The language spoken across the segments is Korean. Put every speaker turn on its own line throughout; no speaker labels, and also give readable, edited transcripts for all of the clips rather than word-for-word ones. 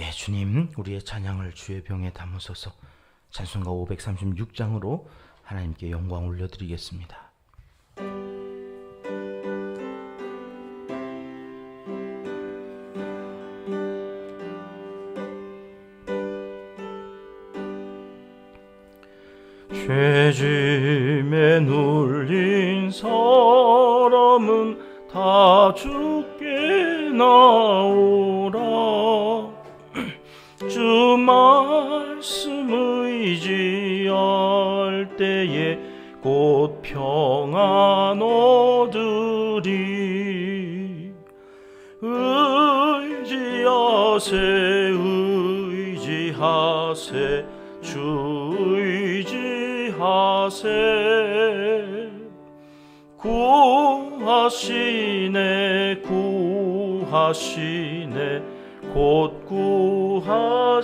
예, 주님, 우리의 찬양을 주의 병에 담으소서. 찬송가 536장으로 하나님께 영광 올려드리겠습니다. 죄짐에 눌린 사람은 다 주께 나오라. 주 말씀 의지할 때에 곧 평안 얻으리. 의지하세 의지하세 주 의지하세. 구하시네 구하시네 곧 구하시네.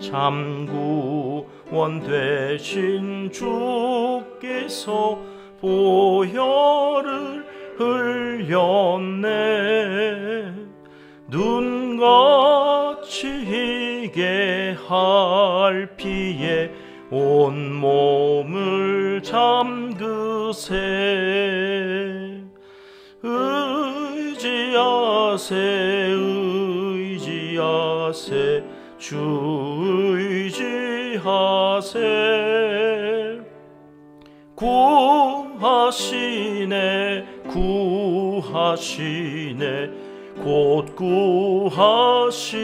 참구원 되신 주께서 보혈을 흘렸네. 눈같이 희게 할 피에 온 몸을 잠그세. 의지하세 의지하세 주 의지하세. 구하시네 구하시네 곧 구하시네.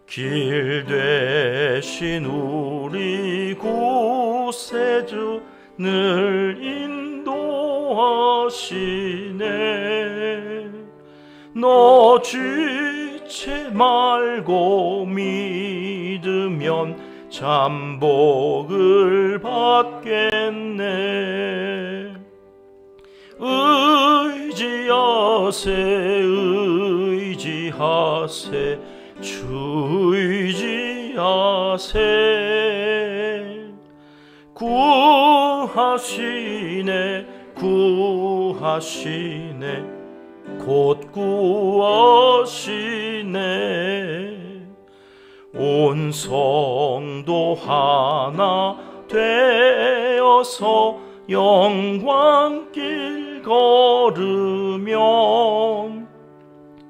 길 되신 우리 구세주 늘 인도하시네. 너 지체 말고 믿으면 잠복을 받겠네. 의지하세 의지하세 주 의지하세. 구하시네 구하시네 곧 구하시네. 온 성도 하나 되어서 영광길 걸으면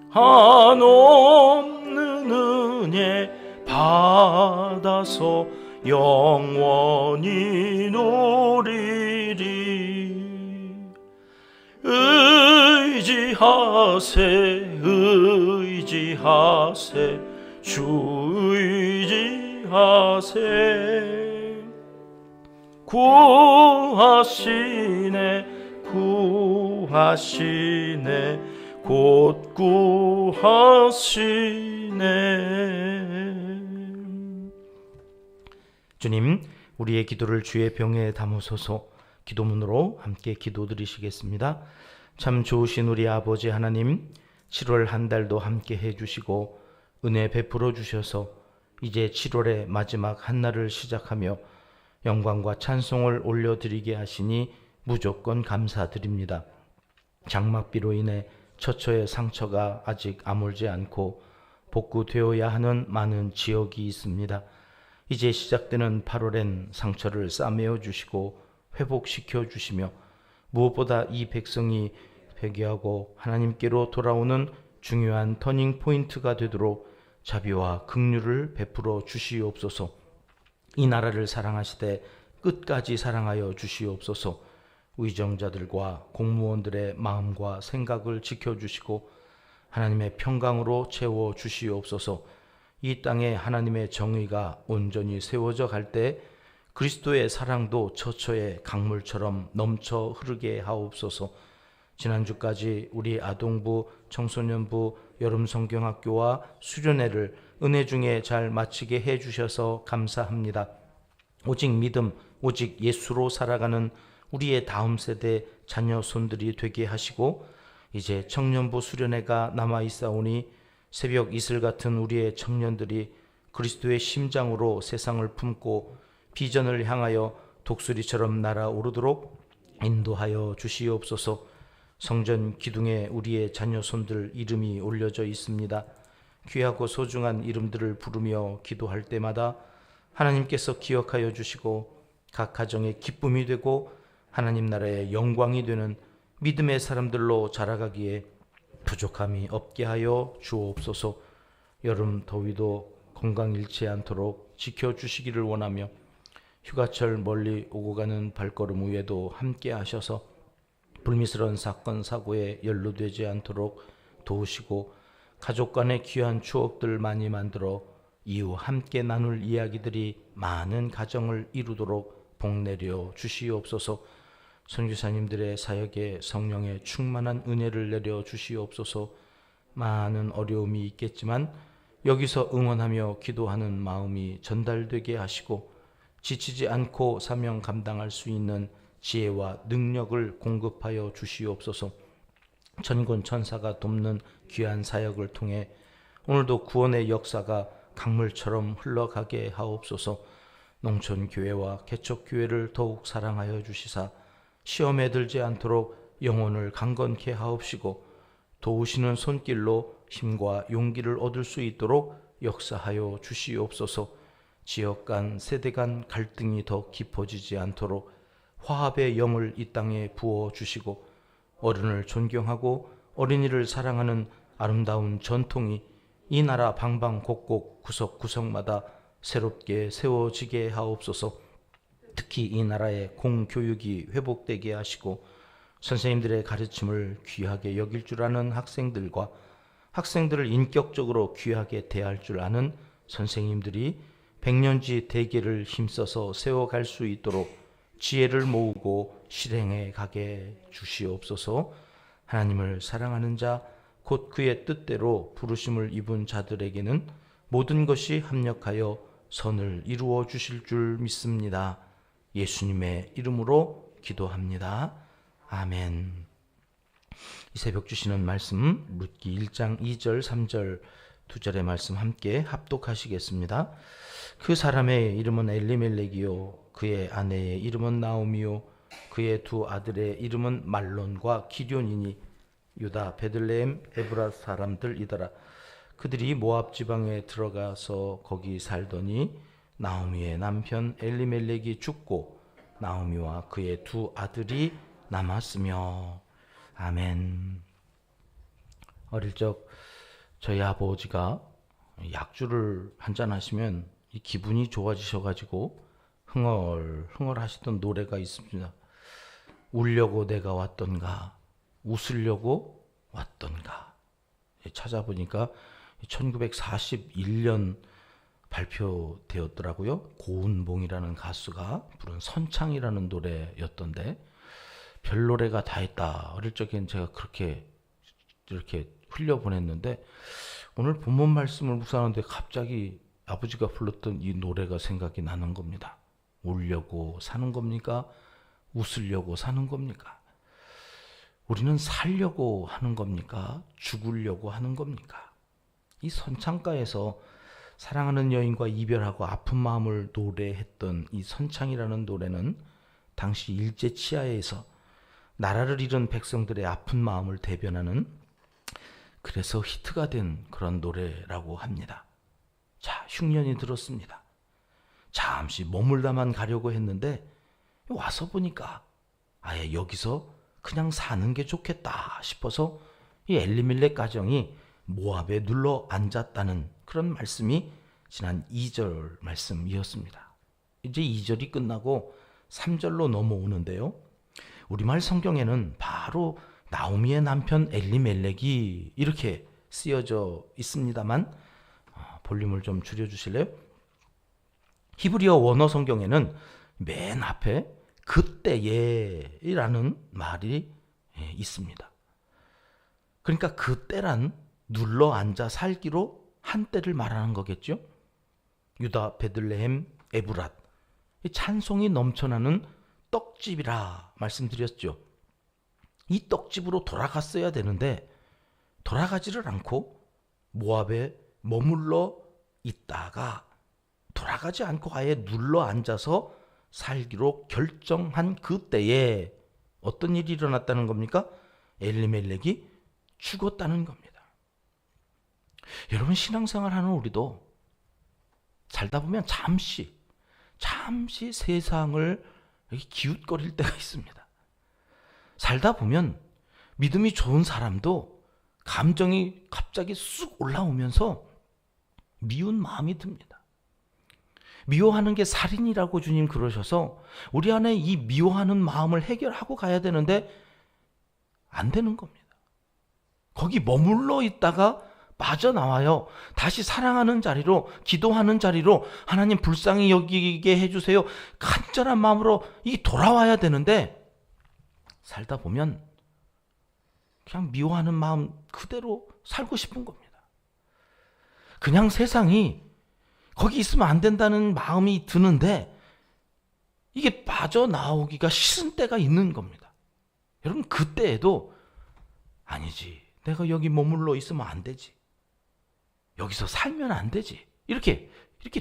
한없는 은혜 받아서 영원히 누리리. 의지하세 의지하세 주 의지하세. 구하시네 구하시네 곧 구하시네. 주님, 우리의 기도를 주의 병에 담으소서. 기도문으로 함께 기도드리시겠습니다. 참 좋으신 우리 아버지 하나님, 7월 한 달도 함께 해주시고 은혜 베풀어 주셔서 이제 7월의 마지막 한 날을 시작하며 영광과 찬송을 올려드리게 하시니 무조건 감사드립니다. 장막비로 인해 처처의 상처가 아직 아물지 않고 복구되어야 하는 많은 지역이 있습니다. 이제 시작되는 8월엔 상처를 싸매어 주시고 회복시켜 주시며 무엇보다 이 백성이 회개하고 하나님께로 돌아오는 중요한 터닝 포인트가 되도록 자비와 긍휼을 베풀어 주시옵소서. 이 나라를 사랑하시되 끝까지 사랑하여 주시옵소서. 의정자들과 공무원들의 마음과 생각을 지켜주시고 하나님의 평강으로 채워 주시옵소서. 이 땅에 하나님의 정의가 온전히 세워져 갈 때 그리스도의 사랑도 처처의 강물처럼 넘쳐 흐르게 하옵소서. 지난주까지 우리 아동부, 청소년부, 여름성경학교와 수련회를 은혜 중에 잘 마치게 해주셔서 감사합니다. 오직 믿음, 오직 예수로 살아가는 우리의 다음 세대 자녀 손들이 되게 하시고 이제 청년부 수련회가 남아있사오니 새벽 이슬 같은 우리의 청년들이 그리스도의 심장으로 세상을 품고 비전을 향하여 독수리처럼 날아오르도록 인도하여 주시옵소서. 성전 기둥에 우리의 자녀 손들 이름이 올려져 있습니다. 귀하고 소중한 이름들을 부르며 기도할 때마다 하나님께서 기억하여 주시고 각 가정의 기쁨이 되고 하나님 나라의 영광이 되는 믿음의 사람들로 자라가기에 부족함이 없게 하여 주옵소서. 여름 더위도 건강 잃지 않도록 지켜주시기를 원하며 휴가철 멀리 오고 가는 발걸음 위에도 함께 하셔서 불미스러운 사건 사고에 연루되지 않도록 도우시고 가족 간의 귀한 추억들 많이 만들어 이후 함께 나눌 이야기들이 많은 가정을 이루도록 복내려 주시옵소서. 선교사님들의 사역에 성령의 충만한 은혜를 내려 주시옵소서. 많은 어려움이 있겠지만 여기서 응원하며 기도하는 마음이 전달되게 하시고 지치지 않고 사명 감당할 수 있는 지혜와 능력을 공급하여 주시옵소서. 천군 천사가 돕는 귀한 사역을 통해 오늘도 구원의 역사가 강물처럼 흘러가게 하옵소서. 농촌교회와 개척교회를 더욱 사랑하여 주시사 시험에 들지 않도록 영혼을 강건케 하옵시고 도우시는 손길로 힘과 용기를 얻을 수 있도록 역사하여 주시옵소서. 지역 간 세대 간 갈등이 더 깊어지지 않도록 화합의 영을 이 땅에 부어 주시고 어른을 존경하고 어린이를 사랑하는 아름다운 전통이 이 나라 방방곡곡 구석구석마다 새롭게 세워지게 하옵소서. 특히 이 나라의 공교육이 회복되게 하시고 선생님들의 가르침을 귀하게 여길 줄 아는 학생들과 학생들을 인격적으로 귀하게 대할 줄 아는 선생님들이 백년지 대계를 힘써서 세워갈 수 있도록 지혜를 모으고 실행해 가게 주시옵소서. 하나님을 사랑하는 자, 곧 그의 뜻대로 부르심을 입은 자들에게는 모든 것이 합력하여 선을 이루어 주실 줄 믿습니다. 예수님의 이름으로 기도합니다. 아멘. 이 새벽 주시는 말씀 룻기 1장 2절 3절 두 절의 말씀 함께 합독하시겠습니다. 그 사람의 이름은 엘리멜렉이요 그의 아내의 이름은 나오미요 그의 두 아들의 이름은 말론과 기럐이니 유다 베들레헴 에브라 사람들이더라. 그들이 모압 지방에 들어가서 거기 살더니 나오미의 남편 엘리멜렉이 죽고 나오미와 그의 두 아들이 남았으며. 아멘. 어릴 적 저희 아버지가 약주를 한잔 하시면 이 기분이 좋아지셔가지고 흥얼흥얼 하시던 노래가 있습니다. 울려고 내가 왔던가 웃으려고 왔던가. 찾아보니까 1941년 발표되었더라고요. 고은봉이라는 가수가 부른 선창이라는 노래였던데 별 노래가 다 있다. 어릴 적엔 제가 그렇게 이렇게 흘려보냈는데 오늘 본문 말씀을 묵상하는데 갑자기 아버지가 불렀던 이 노래가 생각이 나는 겁니다. 울려고 사는 겁니까? 웃으려고 사는 겁니까? 우리는 살려고 하는 겁니까? 죽으려고 하는 겁니까? 이 선창가에서 사랑하는 여인과 이별하고 아픈 마음을 노래했던 이 선창이라는 노래는 당시 일제 치하에서 나라를 잃은 백성들의 아픈 마음을 대변하는, 그래서 히트가 된 그런 노래라고 합니다. 자, 흉년이 들었습니다. 잠시 머물다만 가려고 했는데 와서 보니까 아예 여기서 그냥 사는 게 좋겠다 싶어서 이 엘리멜렉 가정이 모압에 눌러 앉았다는 그런 말씀이 지난 2절 말씀이었습니다. 이제 2절이 끝나고 3절로 넘어오는데요. 우리말 성경에는 바로 나오미의 남편 엘리멜렉이 이렇게 쓰여져 있습니다만 볼륨을 좀 줄여주실래요? 히브리어 원어 성경에는 맨 앞에 그때에라는 말이 있습니다. 그러니까 그때란 눌러 앉아 살기로 한때를 말하는 거겠죠. 유다 베들레헴 에브랏, 찬송이 넘쳐나는 떡집이라 말씀드렸죠. 이 떡집으로 돌아갔어야 되는데 돌아가지를 않고 모압에 머물러 있다가 돌아가지 않고 아예 눌러 앉아서 살기로 결정한 그때에 어떤 일이 일어났다는 겁니까? 엘리멜렉이 죽었다는 겁니다. 여러분, 신앙생활하는 우리도 살다 보면 잠시 세상을 기웃거릴 때가 있습니다. 살다 보면 믿음이 좋은 사람도 감정이 갑자기 쑥 올라오면서 미운 마음이 듭니다. 미워하는 게 살인이라고 주님 그러셔서 우리 안에 이 미워하는 마음을 해결하고 가야 되는데 안 되는 겁니다. 거기 머물러 있다가 빠져나와요. 다시 사랑하는 자리로, 기도하는 자리로 하나님 불쌍히 여기게 해주세요. 간절한 마음으로 이 돌아와야 되는데 살다 보면 그냥 미워하는 마음 그대로 살고 싶은 겁니다. 그냥 세상이 거기 있으면 안 된다는 마음이 드는데 이게 빠져나오기가 싫은 때가 있는 겁니다. 여러분, 그때에도 아니지, 내가 여기 머물러 있으면 안 되지, 여기서 살면 안 되지, 이렇게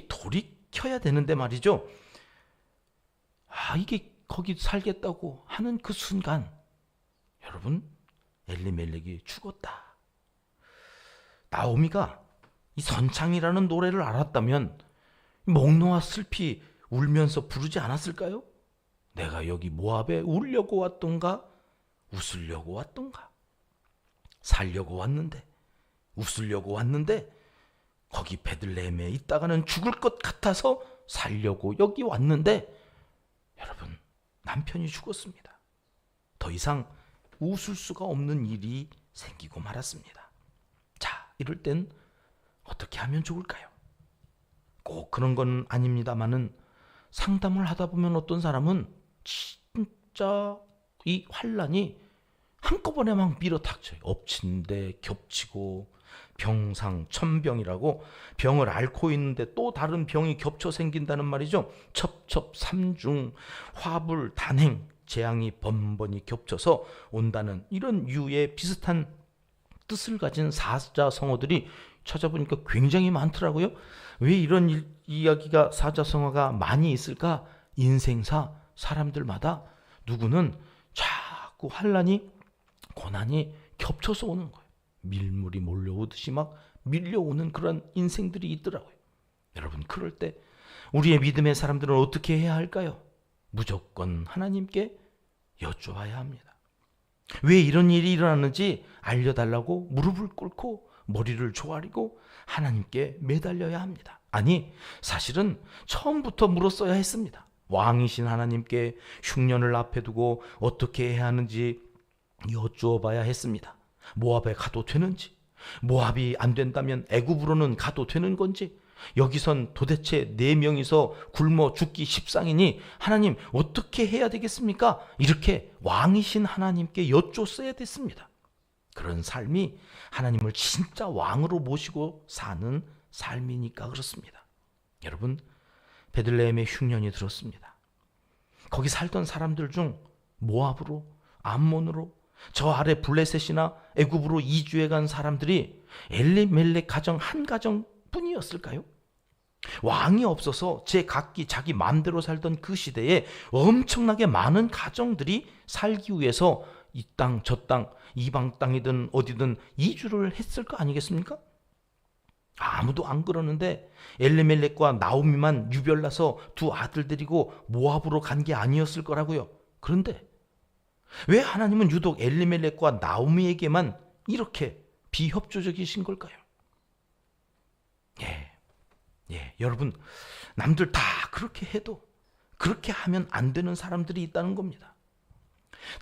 돌이켜야 되는데 말이죠. 이게 거기 살겠다고 하는 그 순간 여러분, 엘리멜렉이 죽었다. 나오미가 이 선창이라는 노래를 알았다면 목 놓아 슬피 울면서 부르지 않았을까요? 내가 여기 모압에 울려고 왔던가 웃으려고 왔던가, 살려고 왔는데 웃으려고 왔는데 거기 베들레헴에 있다가는 죽을 것 같아서 살려고 여기 왔는데 여러분, 남편이 죽었습니다. 더 이상 웃을 수가 없는 일이 생기고 말았습니다. 자, 이럴 땐 어떻게 하면 좋을까요? 꼭 그런 건 아닙니다만은 상담을 하다 보면 어떤 사람은 진짜 이 환란이 한꺼번에 막 밀어닥쳐요. 엎친 데 겹치고, 병상, 천병이라고 병을 앓고 있는데 또 다른 병이 겹쳐 생긴다는 말이죠. 첩첩삼중, 화불, 단행, 재앙이 번번이 겹쳐서 온다는 이런 유의 비슷한 뜻을 가진 사자성어들이 찾아보니까 굉장히 많더라고요. 왜 이런 이야기가, 사자성어가 많이 있을까? 인생사 사람들마다 누구는 자꾸 환란이, 고난이 겹쳐서 오는 거예요. 밀물이 몰려오듯이 막 밀려오는 그런 인생들이 있더라고요. 여러분, 그럴 때 우리의 믿음의 사람들은 어떻게 해야 할까요? 무조건 하나님께 여쭈어야 합니다. 왜 이런 일이 일어나는지 알려달라고 무릎을 꿇고 머리를 조아리고 하나님께 매달려야 합니다. 아니, 사실은 처음부터 물었어야 했습니다. 왕이신 하나님께 흉년을 앞에 두고 어떻게 해야 하는지 여쭈어 봐야 했습니다. 모압에 가도 되는지, 모압이 안 된다면 애굽으로는 가도 되는 건지, 여기선 도대체 4명이서 굶어 죽기 십상이니 하나님 어떻게 해야 되겠습니까? 이렇게 왕이신 하나님께 여쭈었어야 됐습니다. 그런 삶이 하나님을 진짜 왕으로 모시고 사는 삶이니까 그렇습니다. 여러분, 베들레헴에 흉년이 들었습니다. 거기 살던 사람들 중 모압으로, 암몬으로, 저 아래 블레셋이나 애굽으로 이주해 간 사람들이 엘리멜렉 가정 한 가정뿐이었을까요? 왕이 없어서 제각기 자기 마음대로 살던 그 시대에 엄청나게 많은 가정들이 살기 위해서 이 땅 저 땅, 이방 땅이든 어디든 이주를 했을 거 아니겠습니까? 아무도 안 그러는데 엘리멜렉과 나오미만 유별나서 두 아들 데리고 모압으로 간 게 아니었을 거라고요. 그런데 왜 하나님은 유독 엘리멜렉과 나오미에게만 이렇게 비협조적이신 걸까요? 여러분, 남들 다 그렇게 해도 그렇게 하면 안 되는 사람들이 있다는 겁니다.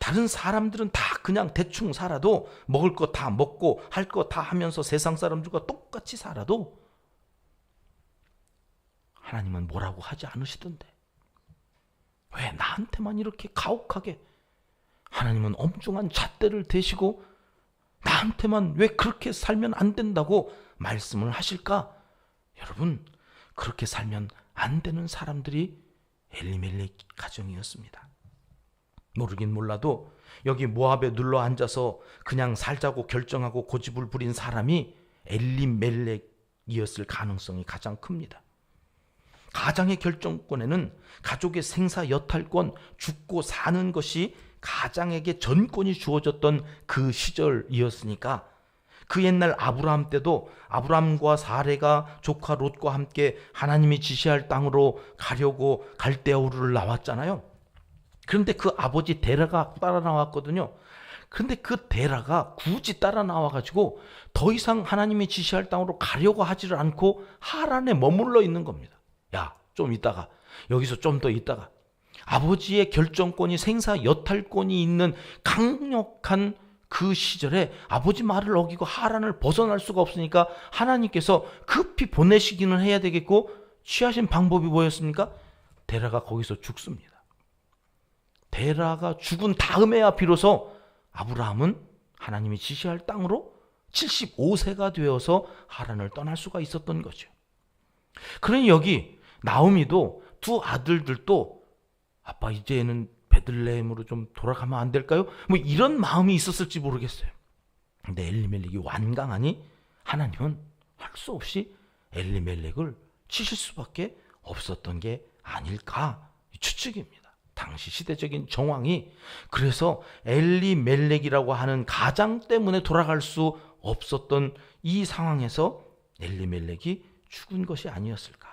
다른 사람들은 다 그냥 대충 살아도, 먹을 거 다 먹고 할 거 다 하면서 세상 사람들과 똑같이 살아도 하나님은 뭐라고 하지 않으시던데 왜 나한테만 이렇게 가혹하게 하나님은 엄중한 잣대를 대시고 나한테만 왜 그렇게 살면 안 된다고 말씀을 하실까? 여러분, 그렇게 살면 안 되는 사람들이 엘리멜렉 가정이었습니다. 모르긴 몰라도 여기 모압에 눌러 앉아서 그냥 살자고 결정하고 고집을 부린 사람이 엘리멜렉이었을 가능성이 가장 큽니다. 가장의 결정권에는 가족의 생사 여탈권, 죽고 사는 것이 가장에게 전권이 주어졌던 그 시절이었으니까 그 옛날 아브라함 때도 아브라함과 사레가 조카 롯과 함께 하나님이 지시할 땅으로 가려고 갈대아우르를 나왔잖아요. 그런데 그 아버지 데라가 따라 나왔거든요. 그런데 그 데라가 굳이 따라 나와가지고 더 이상 하나님이 지시할 땅으로 가려고 하지를 않고 하란에 머물러 있는 겁니다. 야, 좀 있다가, 여기서 좀 더 있다가. 아버지의 결정권이, 생사 여탈권이 있는 강력한 그 시절에 아버지 말을 어기고 하란을 벗어날 수가 없으니까 하나님께서 급히 보내시기는 해야 되겠고, 취하신 방법이 뭐였습니까? 데라가 거기서 죽습니다. 데라가 죽은 다음에야 비로소 아브라함은 하나님이 지시할 땅으로 75세가 되어서 하란을 떠날 수가 있었던 거죠. 그러니 여기 나오미도 두 아들들도 아빠 이제는 베들레헴으로 좀 돌아가면 안 될까요? 뭐 이런 마음이 있었을지 모르겠어요. 근데 엘리멜렉이 완강하니 하나님은 할 수 없이 엘리멜렉을 치실 수밖에 없었던 게 아닐까 추측입니다. 당시 시대적인 정황이. 그래서 엘리멜렉이라고 하는 가장 때문에 돌아갈 수 없었던 이 상황에서 엘리멜렉이 죽은 것이 아니었을까.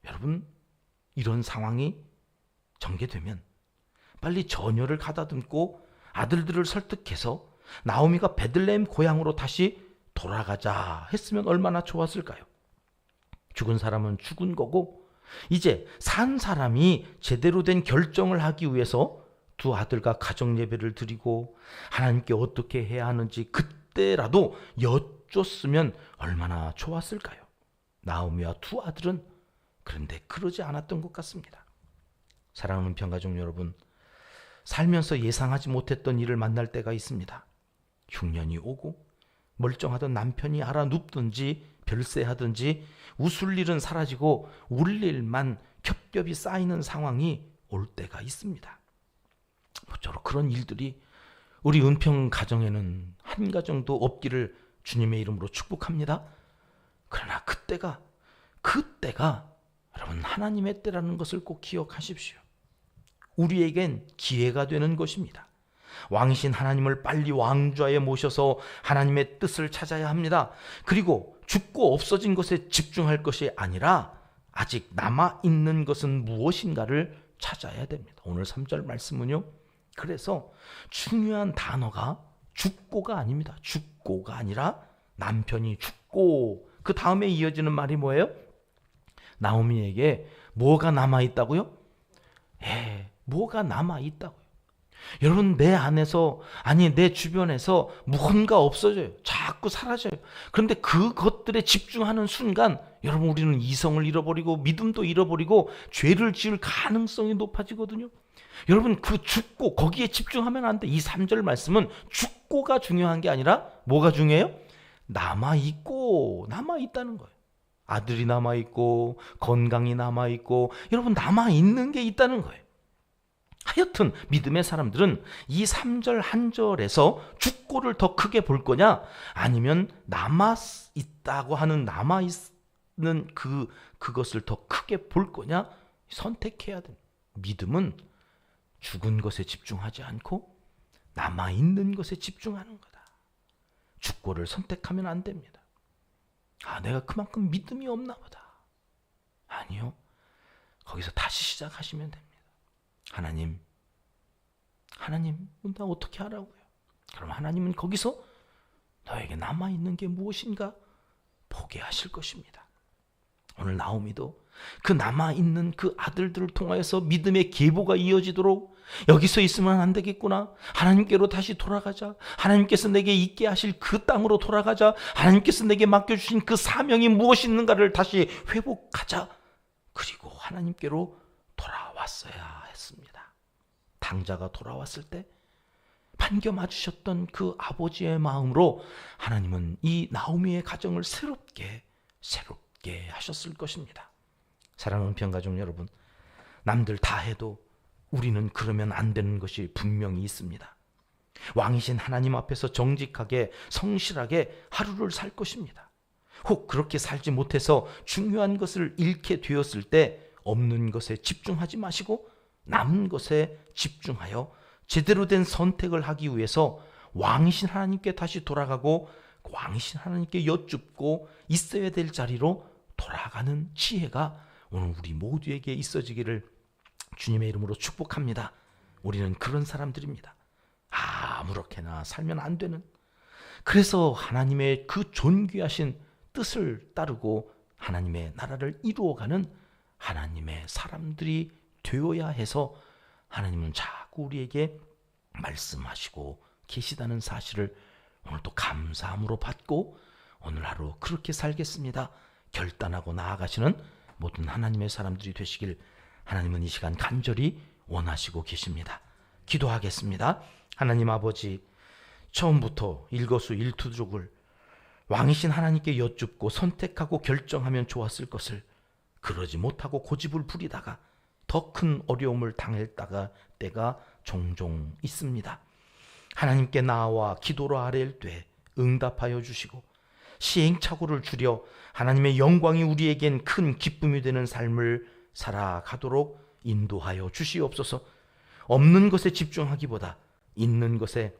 여러분, 이런 상황이 전개되면 빨리 전열을 가다듬고 아들들을 설득해서 나오미가 베들레헴 고향으로 다시 돌아가자 했으면 얼마나 좋았을까요? 죽은 사람은 죽은 거고 이제 산 사람이 제대로 된 결정을 하기 위해서 두 아들과 가정 예배를 드리고 하나님께 어떻게 해야 하는지 그때라도 여쭙으면 얼마나 좋았을까요? 나오미와 두 아들은 그런데 그러지 않았던 것 같습니다. 사랑하는 평가족 여러분, 살면서 예상하지 못했던 일을 만날 때가 있습니다. 흉년이 오고 멀쩡하던 남편이 알아 눕든지 별세하든지 웃을 일은 사라지고 울 일만 겹겹이 쌓이는 상황이 올 때가 있습니다. 모쪼록 그런 일들이 우리 은평 가정에는 한 가정도 없기를 주님의 이름으로 축복합니다. 그러나 그때가 여러분 하나님의 때라는 것을 꼭 기억하십시오. 우리에겐 기회가 되는 것입니다. 왕이신 하나님을 빨리 왕좌에 모셔서 하나님의 뜻을 찾아야 합니다. 그리고 죽고 없어진 것에 집중할 것이 아니라 아직 남아있는 것은 무엇인가를 찾아야 됩니다. 오늘 3절 말씀은요. 그래서 중요한 단어가 죽고가 아닙니다. 죽고가 아니라 남편이 죽고 그 다음에 이어지는 말이 뭐예요? 나오미에게 뭐가 남아있다고요? 뭐가 남아있다고요. 여러분, 내 안에서, 아니 내 주변에서 무언가 없어져요. 자꾸 사라져요. 그런데 그것들에 집중하는 순간 여러분 우리는 이성을 잃어버리고 믿음도 잃어버리고 죄를 지을 가능성이 높아지거든요. 여러분 그 죽고 거기에 집중하면 안 돼. 이 3절 말씀은 죽고가 중요한 게 아니라 뭐가 중요해요? 남아있다는 거예요. 아들이 남아있고 건강이 남아있고 여러분 남아있는 게 있다는 거예요. 하여튼 믿음의 사람들은 이 3절 한 절에서 죽고를 더 크게 볼 거냐 아니면 남아있다고 하는 남아있는 그것을 더 크게 볼 거냐 선택해야 됩니다. 믿음은 죽은 것에 집중하지 않고 남아있는 것에 집중하는 거다. 죽고를 선택하면 안 됩니다. 내가 그만큼 믿음이 없나 보다. 아니요. 거기서 다시 시작하시면 됩니다. 하나님, 나 어떻게 하라고요? 그럼 하나님은 거기서 너에게 남아있는 게 무엇인가 보게 하실 것입니다. 오늘 나오미도 그 남아있는 그 아들들을 통하여서 믿음의 계보가 이어지도록 여기서 있으면 안 되겠구나. 하나님께로 다시 돌아가자. 하나님께서 내게 있게 하실 그 땅으로 돌아가자. 하나님께서 내게 맡겨주신 그 사명이 무엇인가를 다시 회복하자. 그리고 하나님께로 돌아왔어야 했습니다. 당자가 돌아왔을 때 반겨 맞으셨던 그 아버지의 마음으로 하나님은 이 나오미의 가정을 새롭게 하셨을 것입니다. 사랑하는 평가족 여러분, 남들 다 해도 우리는 그러면 안 되는 것이 분명히 있습니다. 왕이신 하나님 앞에서 정직하게 성실하게 하루를 살 것입니다. 혹 그렇게 살지 못해서 중요한 것을 잃게 되었을 때 없는 것에 집중하지 마시고 남은 것에 집중하여 제대로 된 선택을 하기 위해서 왕이신 하나님께 다시 돌아가고 왕이신 하나님께 여쭙고 있어야 될 자리로 돌아가는 지혜가 오늘 우리 모두에게 있어지기를 주님의 이름으로 축복합니다. 우리는 그런 사람들입니다. 아무렇게나 살면 안 되는, 그래서 하나님의 그 존귀하신 뜻을 따르고 하나님의 나라를 이루어가는 하나님의 사람들이 되어야 해서 하나님은 자꾸 우리에게 말씀하시고 계시다는 사실을 오늘 또 감사함으로 받고 오늘 하루 그렇게 살겠습니다 결단하고 나아가시는 모든 하나님의 사람들이 되시길 하나님은 이 시간 간절히 원하시고 계십니다. 기도하겠습니다. 하나님 아버지, 처음부터 일거수일투족을 왕이신 하나님께 여쭙고 선택하고 결정하면 좋았을 것을 그러지 못하고 고집을 부리다가 더 큰 어려움을 당했다가 때가 종종 있습니다. 하나님께 나와 기도로 아뢰일 때 응답하여 주시고 시행착오를 줄여 하나님의 영광이 우리에겐 큰 기쁨이 되는 삶을 살아가도록 인도하여 주시옵소서. 없는 것에 집중하기보다 있는 것에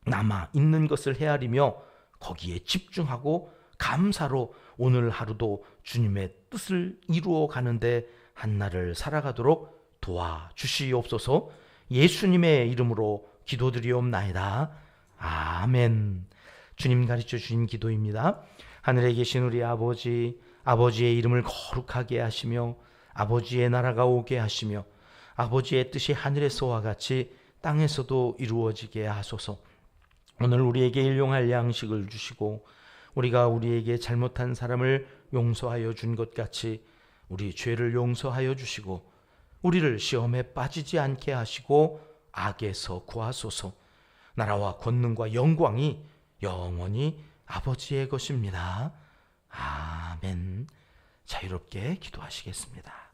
남아 있는 것을 헤아리며 거기에 집중하고 감사로 오늘 하루도 주님의 뜻을 이루어 가는데 한날을 살아가도록 도와주시옵소서. 예수님의 이름으로 기도드리옵나이다. 아멘. 주님 가르쳐 주신 기도입니다. 하늘에 계신 우리 아버지, 아버지의 이름을 거룩하게 하시며 아버지의 나라가 오게 하시며 아버지의 뜻이 하늘에서와 같이 땅에서도 이루어지게 하소서. 오늘 우리에게 일용할 양식을 주시고 우리가 우리에게 잘못한 사람을 용서하여 준 것 같이 우리 죄를 용서하여 주시고 우리를 시험에 빠지지 않게 하시고 악에서 구하소서. 나라와 권능과 영광이 영원히 아버지의 것입니다. 아멘. 자유롭게 기도하시겠습니다.